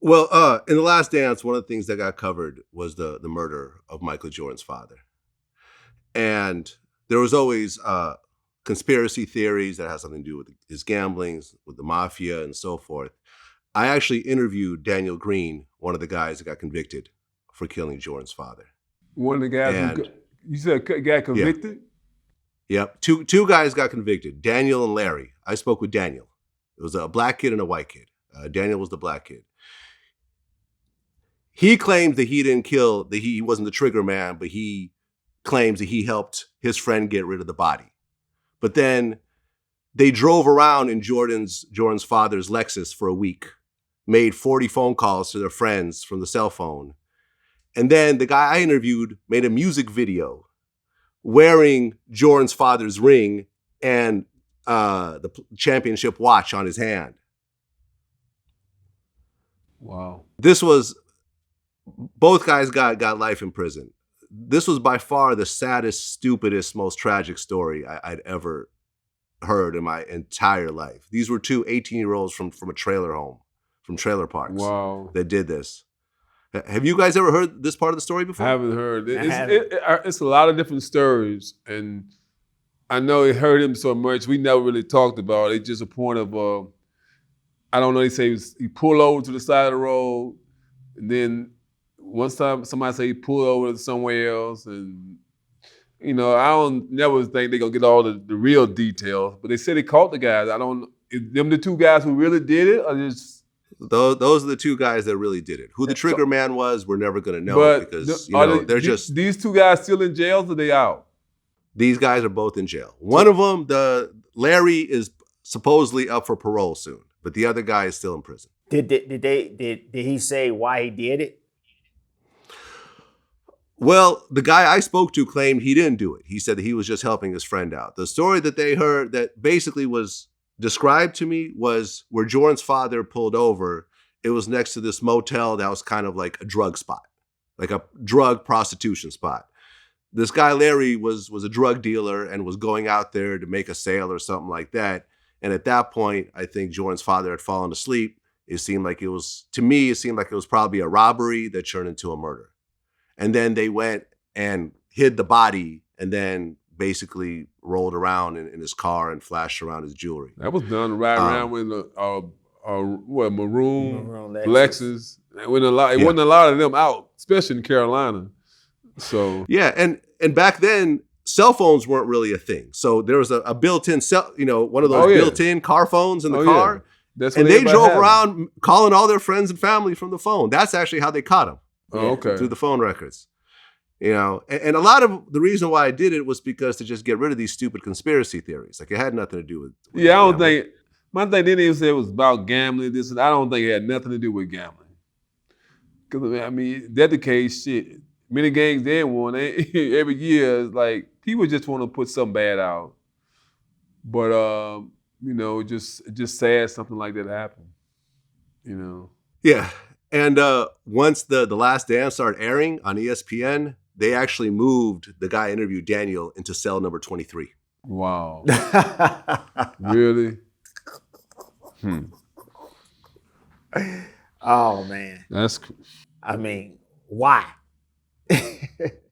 Well, in The Last Dance, one of the things that got covered was the murder of Michael Jordan's father. And there was always conspiracy theories that has something to do with his gamblings, with the mafia and so forth. I actually interviewed Daniel Green, one of the guys that got convicted for killing Jordan's father. One of the guys you said got convicted? Yeah. Yep. Two guys got convicted, Daniel and Larry. I spoke with Daniel. It was a black kid and a white kid. Daniel was the black kid. He claims that he didn't kill, that he wasn't the trigger man, but he claims that he helped his friend get rid of the body. But then they drove around in Jordan's father's Lexus for a week, made 40 phone calls to their friends from the cell phone. And then the guy I interviewed made a music video wearing Jordan's father's ring and the championship watch on his hand. Wow. Both guys got life in prison. This was by far the saddest, stupidest, most tragic story I'd ever heard in my entire life. These were two 18-year-olds from a trailer home, from trailer parks. Wow. That did this. Have you guys ever heard this part of the story before? I haven't heard. It's a lot of different stories, and I know it hurt him so much. We never really talked about it. It's just a point of, I don't know, he said he pulled over to the side of the road, and then one time somebody said he pulled over to somewhere else, and I don't never think they're gonna get all the real details, but they said they caught the guys. Them the two guys who really did it, or just those are the two guys that really did it. Who the trigger man was, we're never gonna know because they're just these two guys still in jail, or they out? These guys are both in jail. One of them, Larry, is supposedly up for parole soon, but the other guy is still in prison. Did he say why he did it? Well, the guy I spoke to claimed he didn't do it. He said that he was just helping his friend out. The story that they heard that basically was described to me was where Jordan's father pulled over. It was next to this motel that was kind of like a drug spot, like a drug prostitution spot. This guy, Larry, was a drug dealer and was going out there to make a sale or something like that. And at that point, I think Jordan's father had fallen asleep. It seemed like it was probably a robbery that turned into a murder. And then they went and hid the body and then basically rolled around in his car and flashed around his jewelry. That was done right around with maroon Lexus. It wasn't a lot of them out, especially in Carolina. So yeah, and back then cell phones weren't really a thing. So there was a built-in one of those built-in car phones in the car. Yeah. And they drove around calling all their friends and family from the phone. That's actually how they caught him. Oh, okay. Through the phone records. And a lot of the reason why I did it was because to just get rid of these stupid conspiracy theories. Like it had nothing to do with I don't think, my thing didn't even say it was about gambling, this, and I don't think it had nothing to do with gambling. Because, that's the case, shit. Many games they won, every year, it's like, people just want to put something bad out. But, just sad something like that happened, Yeah. And once the Last Dance started airing on ESPN, they actually moved the guy interviewed Daniel into cell number 23. Wow. Really? Oh man. That's. Why?